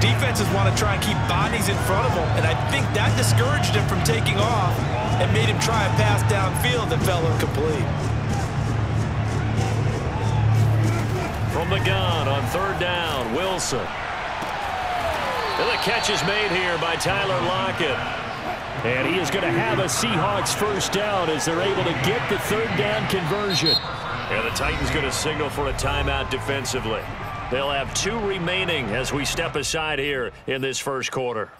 Defenses want to try and keep bodies in front of him, and I think that discouraged him from taking off and made him try a pass downfield that fell incomplete. From the gun on 3rd down, Wilson. And the catch is made here by Tyler Lockett. And he is going to have a Seahawks first down as they're able to get the 3rd down conversion. And the Titans going to signal for a timeout defensively. They'll have 2 remaining as we step aside here in this first quarter.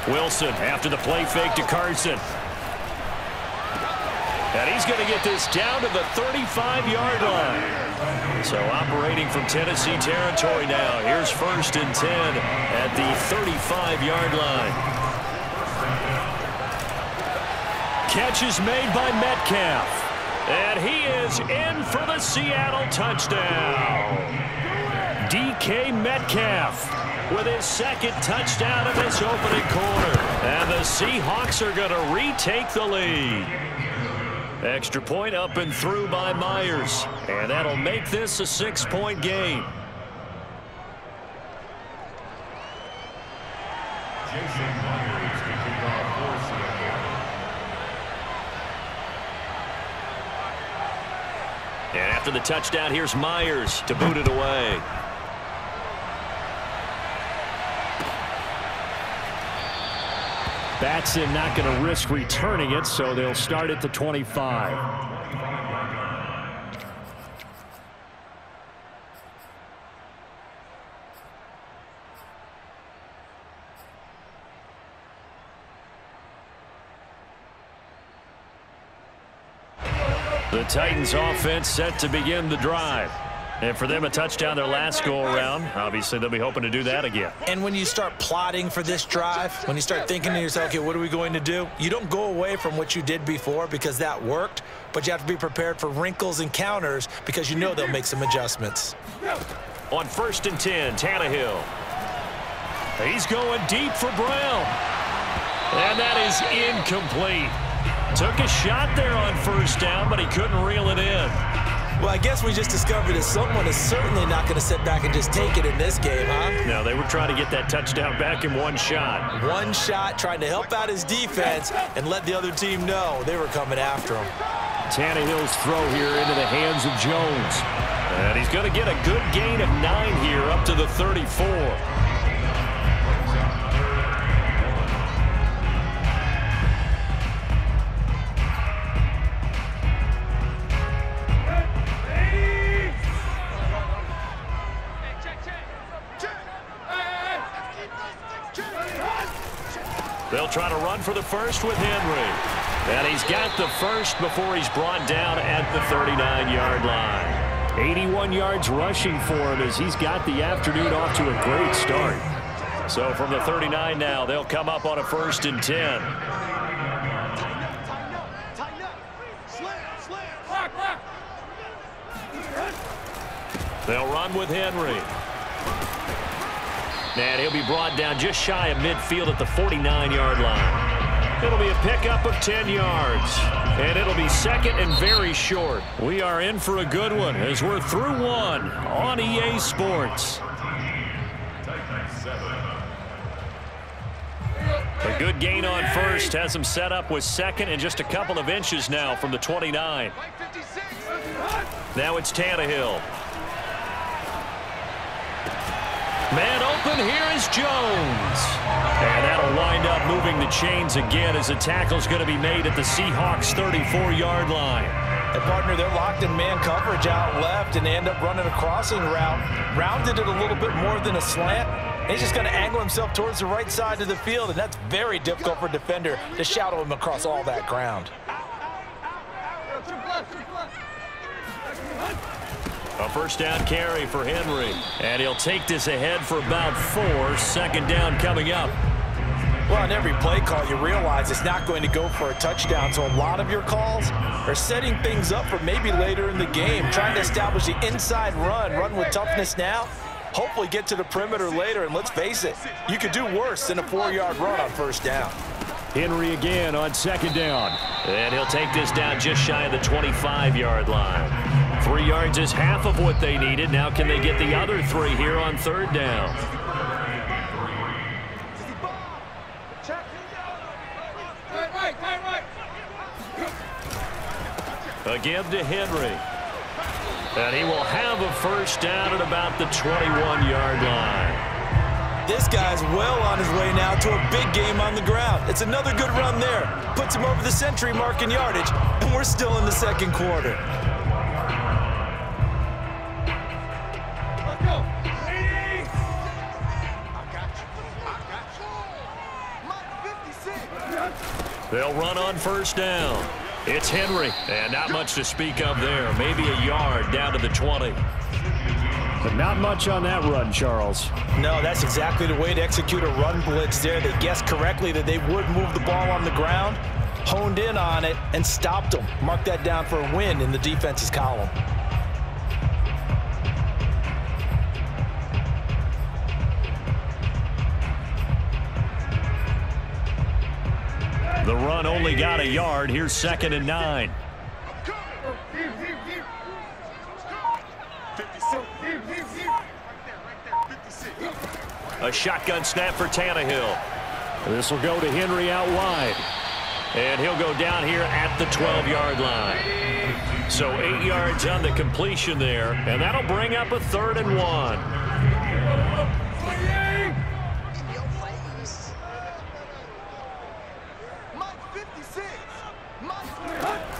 Wilson after the play fake to Carson. And he's going to get this down to the 35-yard line. So operating from Tennessee territory now. Here's 1st and 10 at the 35-yard line. Catch is made by Metcalf. And he is in for the Seattle touchdown. DK Metcalf with his 2nd touchdown of this opening quarter. And the Seahawks are going to retake the lead. Extra point up and through by Myers. And that'll make this a 6-point game. And after the touchdown, here's Myers to boot it away. Batson not going to risk returning it, so they'll start at the 25. The Titans offense set to begin the drive. And for them, a touchdown their last go-around. Obviously, they'll be hoping to do that again. And when you start plotting for this drive, when you start thinking to yourself, okay, what are we going to do? You don't go away from what you did before because that worked, but you have to be prepared for wrinkles and counters because you know they'll make some adjustments. On 1st and 10, Tannehill. He's going deep for Brown. And that is incomplete. Took a shot there on 1st down, but he couldn't reel it in. Well, I guess we just discovered that someone is certainly not going to sit back and just take it in this game, huh? No, they were trying to get that touchdown back in one shot. One shot, trying to help out his defense and let the other team know they were coming after him. Tannehill's throw here into the hands of Jones. And he's going to get a good gain of 9 here up to the 34. They'll try to run for the first with Henry. And he's got the first before he's brought down at the 39-yard line. 81 yards rushing for him as he's got the afternoon off to a great start. So from the 39 now, they'll come up on a 1st and 10. They'll run with Henry. And he'll be brought down just shy of midfield at the 49-yard line. It'll be a pickup of 10 yards. And it'll be 2nd and very short. We are in for a good one as we're through one on EA Sports. A good gain on 1st has him set up with 2nd and just a couple of inches now from the 29. Now it's Tannehill. Man open, here is Jones. And that'll wind up moving the chains again as the tackle's going to be made at the Seahawks 34-yard line. And partner, they're locked in man coverage out left, and they end up running a crossing route. Rounded it a little bit more than a slant. He's just going to angle himself towards the right side of the field, and that's very difficult for a defender to shadow him across all that ground. A 1st down carry for Henry. And he'll take this ahead for about 4. 2nd down coming up. Well, on every play call, you realize it's not going to go for a touchdown. So a lot of your calls are setting things up for maybe later in the game, trying to establish the inside run with toughness now, hopefully get to the perimeter later. And let's face it, you could do worse than a 4-yard run on 1st down. Henry again on second down. And he'll take this down just shy of the 25-yard line. 3 yards is half of what they needed. Now can they get the other 3 here on third down? A give to Henry. And he will have a first down at about the 21-yard line. This guy's well on his way now to a big game on the ground. It's another good run there. Puts him over the century mark in yardage, and we're still in the second quarter. Let's go. They'll run on first down. It's Henry, and not much to speak of there. Maybe a yard down to the 20. But not much on that run, Charles. No, that's exactly the way to execute a run blitz there. They guessed correctly that they would move the ball on the ground, honed in on it, and stopped them. Mark that down for a win in the defense's column. The run only got a yard. Here's 2nd and 9. A shotgun snap for Tannehill. This will go to Henry out wide. And he'll go down here at the 12-yard line. So 8 yards on the completion there. And that'll bring up a 3rd and 1.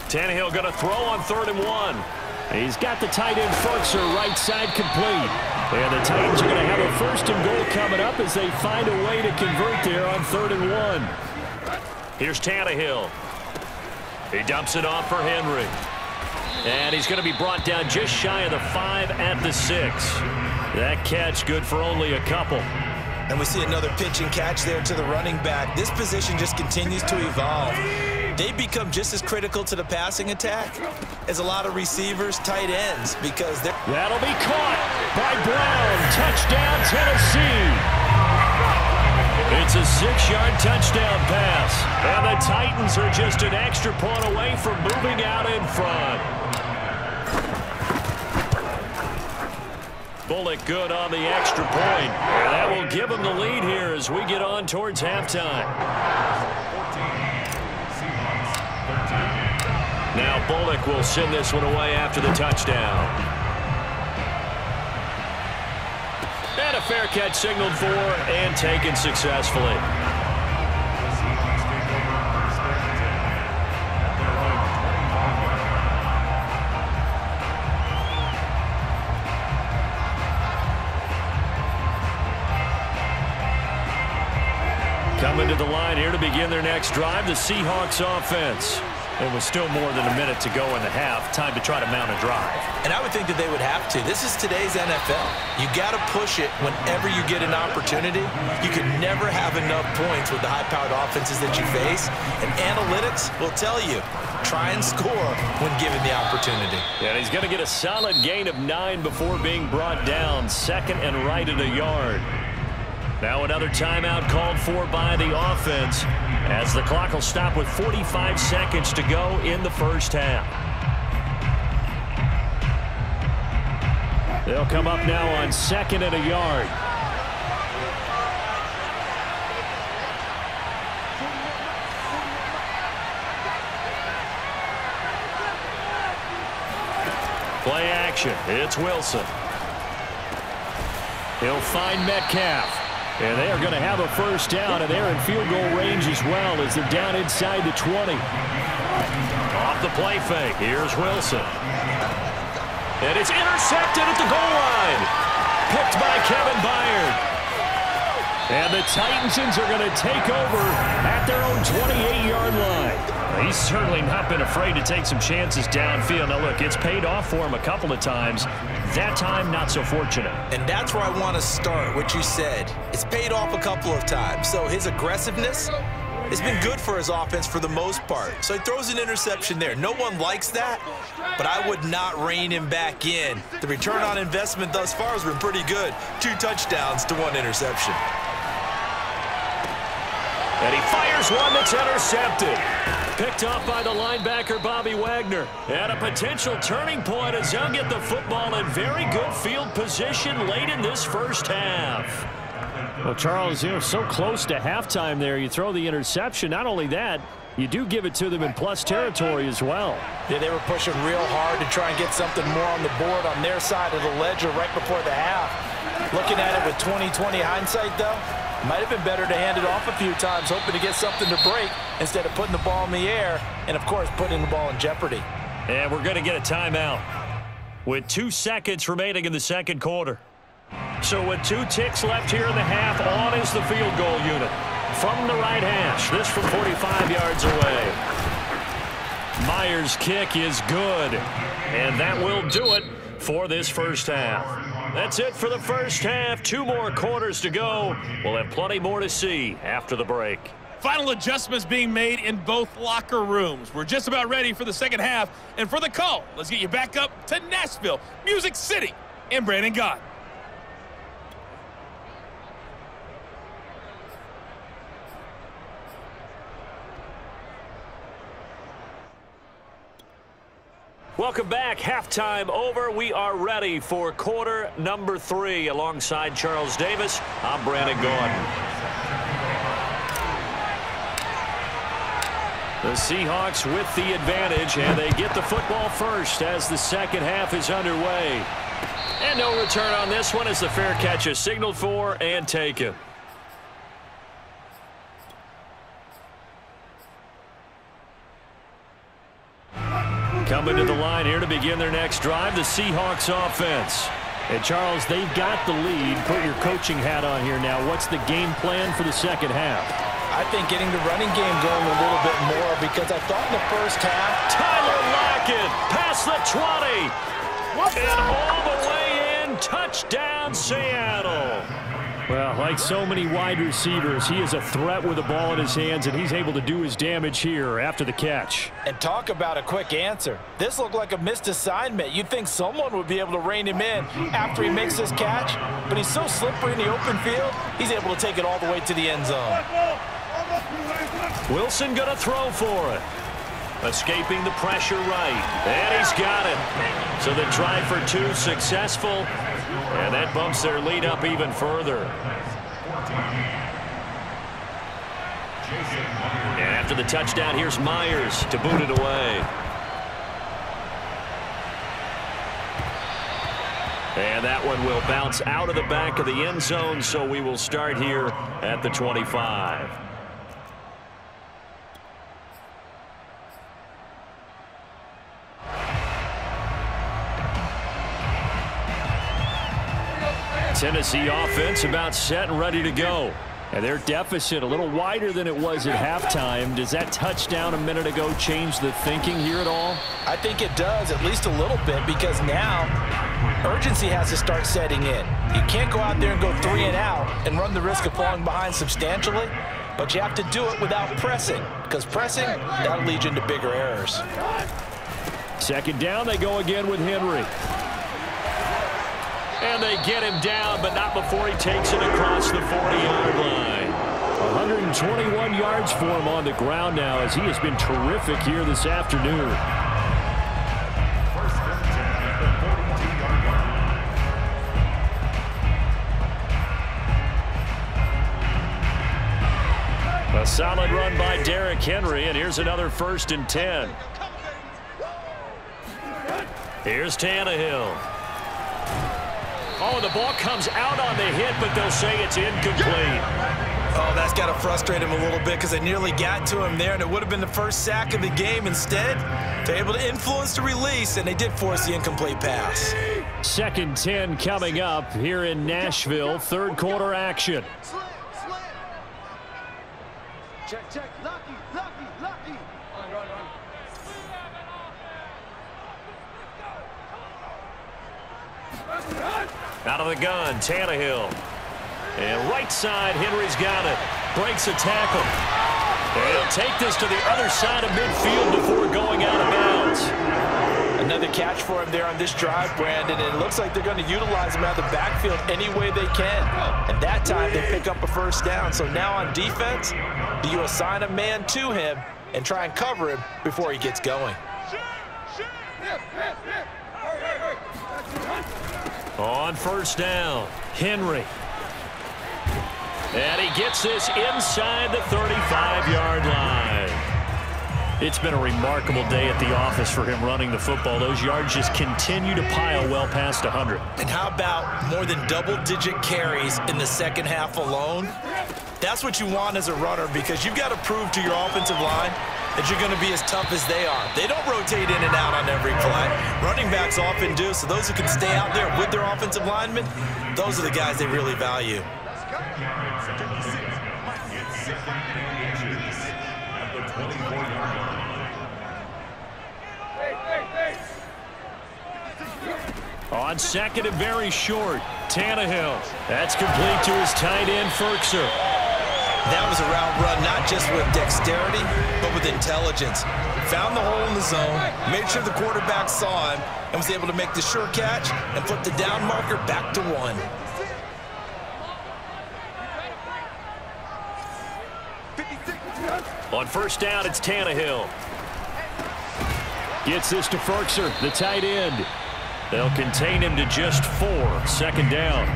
Tannehill going to throw on 3rd and 1. He's got the tight end Ferkser right side complete. And the Titans are going to have a 1st and goal coming up as they find a way to convert there on 3rd and 1. Here's Tannehill. He dumps it off for Henry. And he's going to be brought down just shy of the 5 at the 6. That catch good for only a couple. And we see another pitch and catch there to the running back. This position just continues to evolve. They become just as critical to the passing attack as a lot of receivers, tight ends, because they're... That'll be caught by Brown. Touchdown, Tennessee. It's a 6-yard touchdown pass. And the Titans are just an extra point away from moving out in front. Bullock good on the extra point. And that will give them the lead here as we get on towards halftime. Now Bullock will send this one away after the touchdown. And a fair catch signaled for and taken successfully. Coming to the line here to begin their next drive, the Seahawks offense. It was still more than a minute to go in the half. Time to try to mount a drive. And I would think that they would have to. This is today's NFL. You got to push it whenever you get an opportunity. You can never have enough points with the high-powered offenses that you face. And analytics will tell you, try and score when given the opportunity. Yeah, he's going to get a solid gain of 9 before being brought down. 2nd and right at a yard. Now another timeout called for by the offense as the clock will stop with 45 seconds to go in the first half. They'll come up now on 2nd and a yard. Play action. It's Wilson. He'll find Metcalf. And they are going to have a first down, and they're in field goal range as well as they're down inside the 20. Off the play fake. Here's Wilson. And it's intercepted at the goal line. Picked by Kevin Byard. And the Titans are going to take over at their own 28-yard line. He's certainly not been afraid to take some chances downfield. Now, look, it's paid off for him a couple of times. That time, not so fortunate. And that's where I want to start, what you said. It's paid off a couple of times. So his aggressiveness has been good for his offense for the most part. So he throws an interception there. No one likes that, but I would not rein him back in. The return on investment thus far has been pretty good. 2 touchdowns to 1 interception. And he fires one that's intercepted. Picked off by the linebacker, Bobby Wagner. And a potential turning point as they'll get the football in very good field position late in this first half. Well, Charles, so close to halftime there. You throw the interception. Not only that, you do give it to them in plus territory as well. Yeah, they were pushing real hard to try and get something more on the board on their side of the ledger right before the half. Looking at it with 20/20 hindsight, though, might have been better to hand it off a few times, hoping to get something to break instead of putting the ball in the air and, of course, putting the ball in jeopardy. And we're going to get a timeout with 2 seconds remaining in the second quarter. So with 2 ticks left here in the half, on is the field goal unit. From the right hash, this from 45 yards away. Myers' kick is good, and that will do it for this first half. That's it for the first half. 2 more quarters to go. We'll have plenty more to see after the break. Final adjustments being made in both locker rooms. We're just about ready for the second half. And for the call, let's get you back up to Nashville, Music City, and Brandon Gott. Welcome back. Halftime over. We are ready for quarter number 3. Alongside Charles Davis, I'm Brandon Gordon. The Seahawks with the advantage, and they get the football first as the second half is underway. And no return on this one as the fair catch is signaled for and taken. Coming to the line here to begin their next drive, the Seahawks offense. And, Charles, they've got the lead. Put your coaching hat on here now. What's the game plan for the second half? I think getting the running game going a little bit more because I thought in the first half. Tyler Lockett past the 20. And all the way in. Touchdown, Seattle. Well, like so many wide receivers, he is a threat with the ball in his hands, and he's able to do his damage here after the catch. And talk about a quick answer. This looked like a missed assignment. You'd think someone would be able to rein him in after he makes this catch, but he's so slippery in the open field, he's able to take it all the way to the end zone. Wilson going to throw for it. Escaping the pressure right. And he's got it. So the try for 2 successful. And that bumps their lead up even further. And after the touchdown, here's Myers to boot it away. And that one will bounce out of the back of the end zone, so we will start here at the 25. Tennessee offense about set and ready to go. And their deficit a little wider than it was at halftime. Does that touchdown a minute ago change the thinking here at all? I think it does, at least a little bit, because now urgency has to start setting in. You can't go out there and go 3 and out and run the risk of falling behind substantially, but you have to do it without pressing, because pressing, that'll lead you into bigger errors. Second down, they go again with Henry. And they get him down, but not before he takes it across the 40-yard line. 121 yards for him on the ground now as he has been terrific here this afternoon. A solid run by Derrick Henry, and here's another 1st and 10. Here's Tannehill. Oh, the ball comes out on the hit, but they'll say it's incomplete. Oh, that's got to frustrate him a little bit because they nearly got to him there, and it would have been the first sack of the game. Instead, they're able to influence the release, and they did force the incomplete pass. 2nd 10 coming up here in Nashville. 3rd quarter action. Check. Lucky. Out of the gun, Tannehill. And right side, Henry's got it. Breaks a tackle. And he'll take this to the other side of midfield before going out of bounds. Another catch for him there on this drive, Brandon, and it looks like they're going to utilize him out of the backfield any way they can. And that time they pick up a first down. So now on defense, do you assign a man to him and try and cover him before he gets going? On first down, Henry. And he gets this inside the 35-yard line. It's been a remarkable day at the office for him running the football. Those yards just continue to pile well past 100. And how about more than double-digit carries in the second half alone? That's what you want as a runner, because you've got to prove to your offensive line that you're going to be as tough as they are. They don't rotate in and out on every play. Running backs often do, so those who can stay out there with their offensive linemen, those are the guys they really value. On second and very short, Tannehill. That's complete to his tight end, Firkser. That was a route run not just with dexterity, but with intelligence. Found the hole in the zone, made sure the quarterback saw him, and was able to make the sure catch and flip the down marker back to 1. On first down, it's Tannehill. Gets this to Firkser, the tight end. They'll contain him to just 4, second down.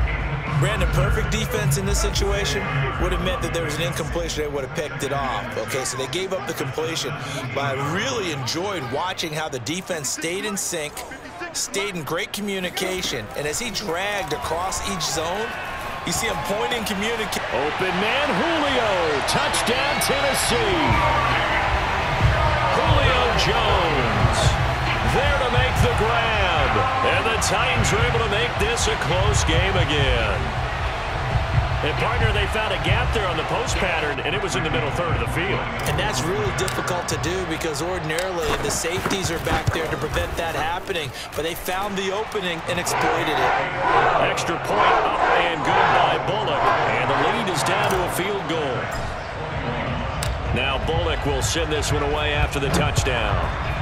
Brandon, perfect defense in this situation would have meant that there was an incompletion. They would have picked it off. Okay, so they gave up the completion. But I really enjoyed watching how the defense stayed in sync, stayed in great communication. And as he dragged across each zone, you see him pointing, communicating. Open man, Julio. Touchdown, Tennessee. Julio Jones there to make the grab. And the Titans are able to make this a close game again. And, partner, they found a gap there on the post pattern, and it was in the middle third of the field. And that's really difficult to do because ordinarily the safeties are back there to prevent that happening. But they found the opening and exploited it. Extra point up and good by Bullock. And the lead is down to a field goal. Now Bullock will send this one away after the touchdown.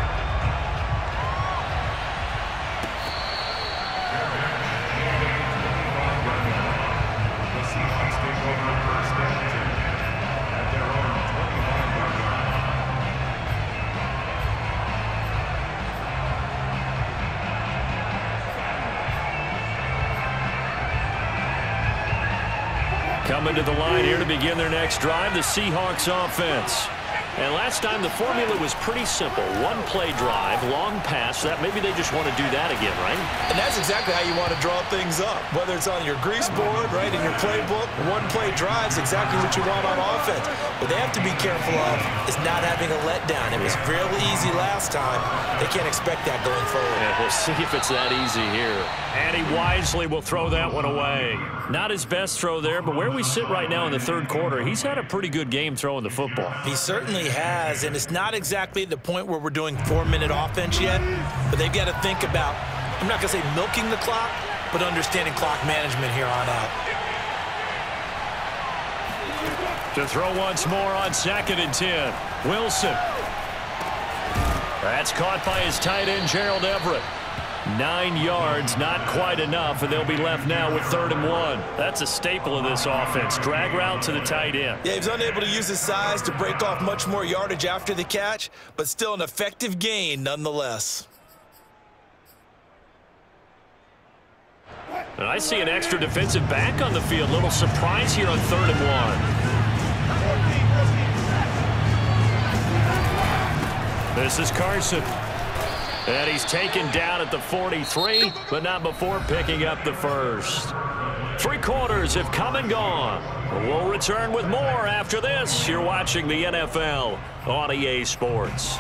Coming to the line here to begin their next drive, the Seahawks offense. And last time the formula was pretty simple. One play drive, long pass. That maybe they just want to do that again, right? And that's exactly how you want to draw things up. Whether it's on your grease board, right, in your playbook, one play drive is exactly what you want on offense. What they have to be careful of is not having a letdown. It was really easy last time. They can't expect that going forward. Yeah, we'll see if it's that easy here. And he wisely will throw that one away. Not his best throw there, but where we sit right now in the third quarter, he's had a pretty good game throwing the football. He certainly has, and it's not exactly the point where we're doing 4-minute offense yet, but they've got to think about, I'm not going to say milking the clock, but understanding clock management here on out. To throw once more on second and 10. Wilson. That's caught by his tight end, Gerald Everett. 9 yards, not quite enough, and they'll be left now with 3rd and 1. That's a staple of this offense. Drag route to the tight end. Yeah, he was unable to use his size to break off much more yardage after the catch, but still an effective gain nonetheless. And I see an extra defensive back on the field. Little surprise here on 3rd and 1. This is Carson. And he's taken down at the 43, but not before picking up the first. 3 quarters have come and gone. We'll return with more after this. You're watching the NFL on EA Sports.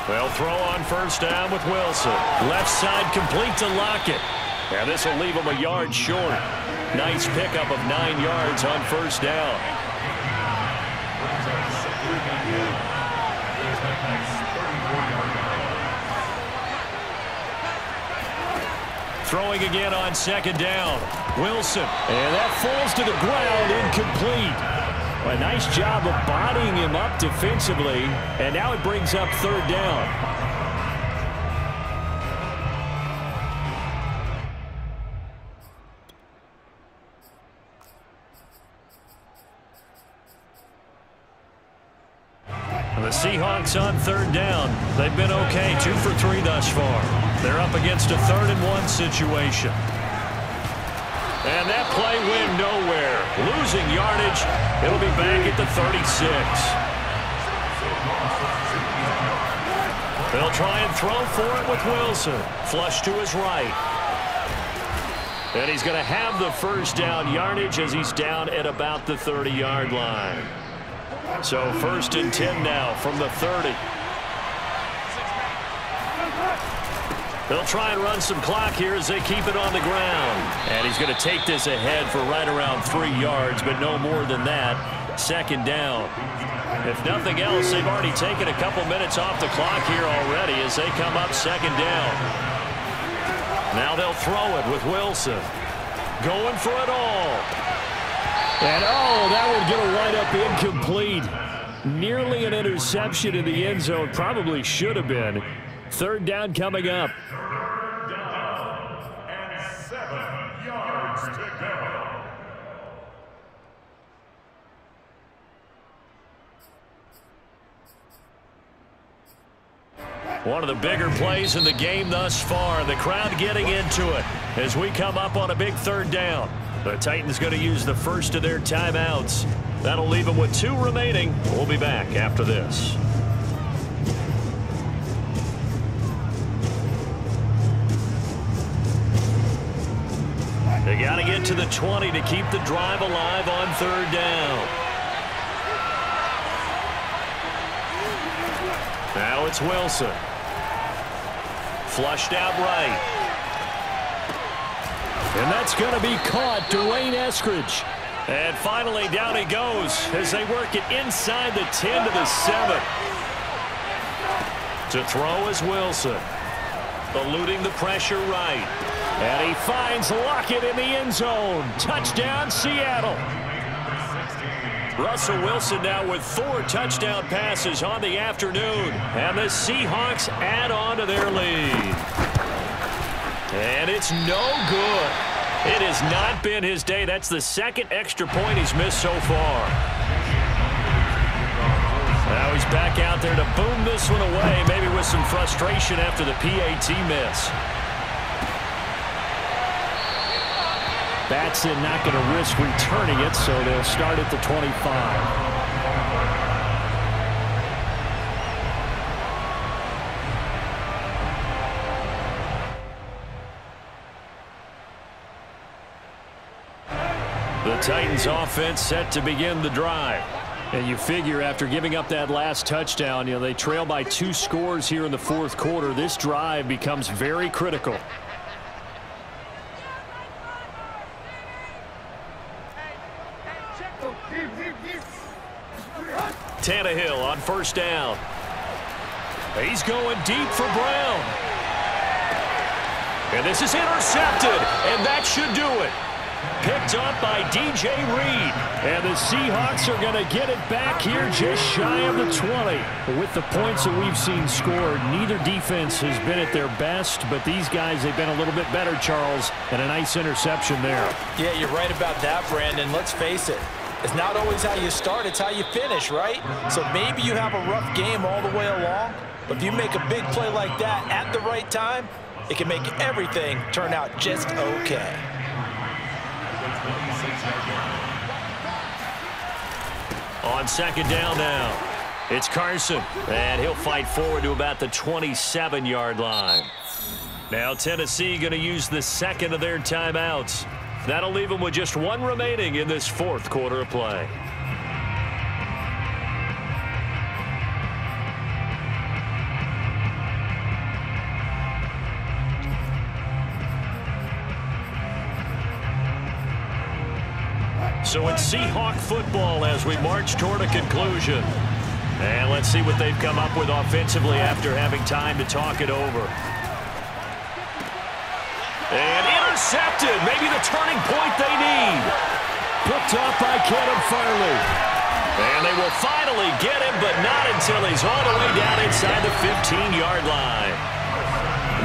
They'll throw on first down with Wilson. Left side complete to Lockett. And this will leave him a yard short. Nice pickup of 9 yards on first down. Throwing again on second down. Wilson. And that falls to the ground, incomplete. A nice job of bodying him up defensively. And now it brings up third down. The Seahawks on third down. They've been okay, 2 for 3 thus far. They're up against a 3rd and 1 situation. And that play went nowhere. Losing yardage. It'll be back at the 36. They'll try and throw for it with Wilson. Flush to his right. And he's going to have the first down yardage as he's down at about the 30-yard line. So 1st and 10 now from the 30. They'll try and run some clock here as they keep it on the ground. And he's going to take this ahead for right around 3 yards, but no more than that. 2nd down. If nothing else, they've already taken a couple minutes off the clock here already as they come up 2nd down. Now they'll throw it with Wilson. Going for it all. And, oh, that would get a wide-up incomplete. Nearly an interception in the end zone. Probably should have been. 3rd down coming up. 3rd down and 7 yards to go. One of the bigger plays in the game thus far. The crowd getting into it as we come up on a big 3rd down. The Titans going to use the first of their timeouts. That'll leave them with 2 remaining. We'll be back after this. They got to get to the 20 to keep the drive alive on 3rd down. Now it's Wilson. Flushed out right. And that's going to be caught. Dwayne Eskridge. And finally down he goes as they work it inside the 10 to the 7. To throw is Wilson. Eluding the pressure right. And he finds Lockett in the end zone. Touchdown, Seattle. Russell Wilson now with 4 touchdown passes on the afternoon. And the Seahawks add on to their lead. And it's no good. It has not been his day. That's the 2nd extra point he's missed so far. Now he's back out there to boom this one away, maybe with some frustration after the PAT miss. Batson not going to risk returning it, so they'll start at the 25. The Titans offense set to begin the drive. And you figure after giving up that last touchdown, they trail by 2 scores here in the 4th quarter. This drive becomes very critical. Tannehill on 1st down. He's going deep for Brown. And this is intercepted, and that should do it. Picked up by DJ Reed. And the Seahawks are going to get it back here just shy of the 20. With the points that we've seen scored, neither defense has been at their best, but these guys, they've been a little bit better, Charles, and a nice interception there. Yeah, you're right about that, Brandon. Let's face it. It's not always how you start, it's how you finish, right? So maybe you have a rough game all the way along, but if you make a big play like that at the right time, it can make everything turn out just okay. On 2nd down now, it's Carson, and he'll fight forward to about the 27-yard line. Now Tennessee going to use the 2nd of their timeouts. That'll leave them with just 1 remaining in this 4th quarter of play. So it's Seahawk football as we march toward a conclusion. And let's see what they've come up with offensively after having time to talk it over. And intercepted. Maybe the turning point they need. Picked off by Kevin Farley. And they will finally get him, but not until he's all the way down inside the 15-yard line.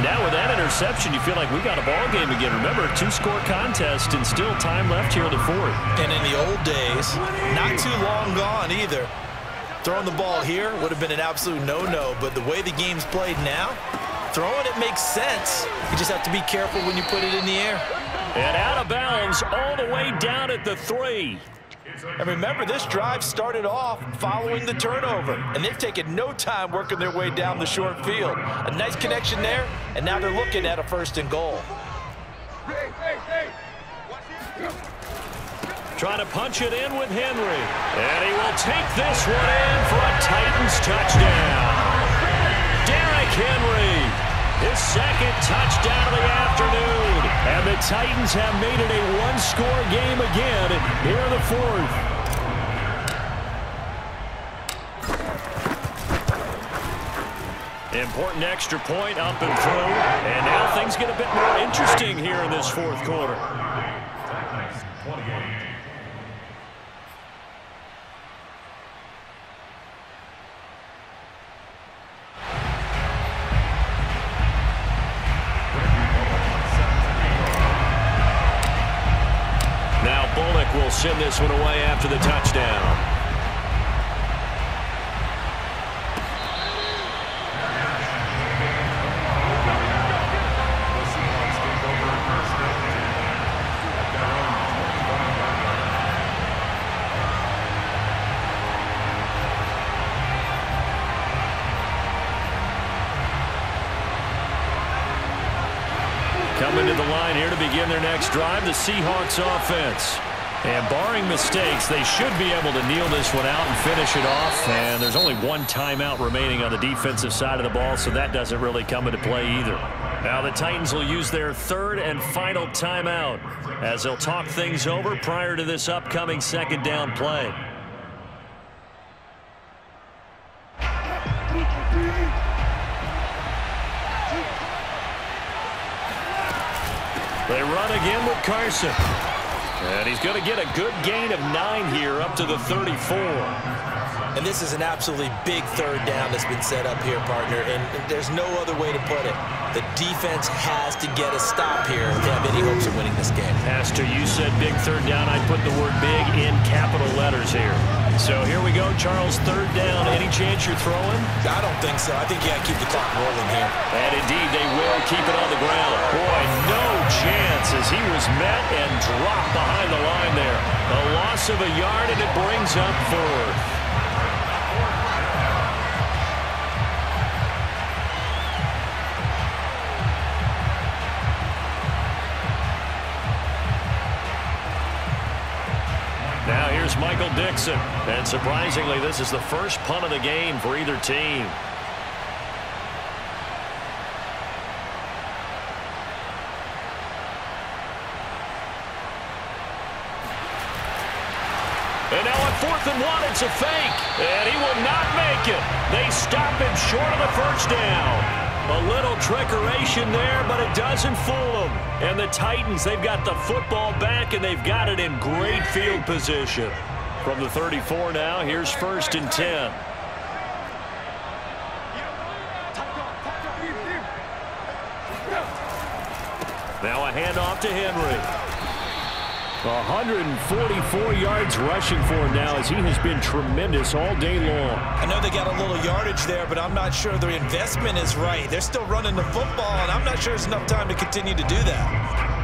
Now with that interception, you feel like we got a ball game again. Remember, 2-score contest and still time left here in the fourth. And in the old days, not too long gone either. Throwing the ball here would have been an absolute no-no, but the way the game's played now, throwing it makes sense. You just have to be careful when you put it in the air. And out of bounds all the way down at the 3. And remember, this drive started off following the turnover, and they've taken no time working their way down the short field. A nice connection there, and now they're looking at a 1st and goal. Trying to punch it in with Henry. And he will take this one in for a Titans touchdown. Derrick Henry, his 2nd touchdown of the afternoon. And the Titans have made it a 1-score game again here in the 4th. Important extra point up and through. And now things get a bit more interesting here in this 4th quarter. Will send this one away after the touchdown. Coming to the line here to begin their next drive, the Seahawks offense. And barring mistakes, they should be able to kneel this one out and finish it off. And there's only 1 timeout remaining on the defensive side of the ball, so that doesn't really come into play either. Now the Titans will use their 3rd and final timeout as they'll talk things over prior to this upcoming 2nd down play. They run again with Carson. And he's going to get a good gain of 9 here up to the 34. And this is an absolutely big 3rd down that's been set up here, partner, and there's no other way to put it. The defense has to get a stop here if they have any hopes of winning this game. Pastor, you said big 3rd down. I put the word big in capital letters here. So here we go, Charles, 3rd down. Any chance you're throwing? I don't think so. I think you got to keep the clock rolling here. And indeed, they will keep it on the ground. Boy, no chance as he was met and dropped behind the line there. A loss of a yard, and it brings up 4th. Now here's Michael Dixon. And surprisingly, this is the first punt of the game for either team. And now on 4th and 1, it's a fake. And he will not make it. They stop him short of the 1st down. A little trickeration there, but it doesn't fool them. And the Titans, they've got the football back, and they've got it in great field position. From the 34 now, here's 1st and 10. Now a handoff to Henry. 144 yards rushing for him now as he has been tremendous all day long. I know they got a little yardage there, but I'm not sure the investment is right. They're still running the football, and I'm not sure there's enough time to continue to do that.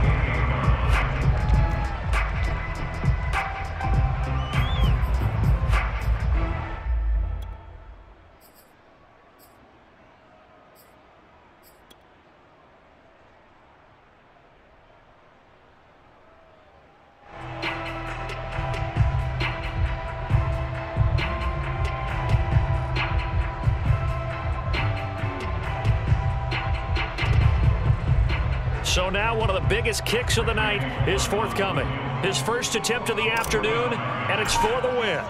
So now one of the biggest kicks of the night is forthcoming. His first attempt of the afternoon, and it's for the win.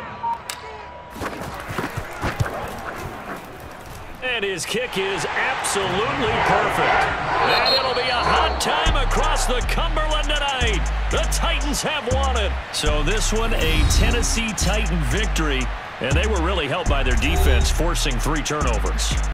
And his kick is absolutely perfect. And it'll be a hot time across the Cumberland tonight. The Titans have won it. So this one, a Tennessee Titan victory. And they were really helped by their defense, forcing 3 turnovers.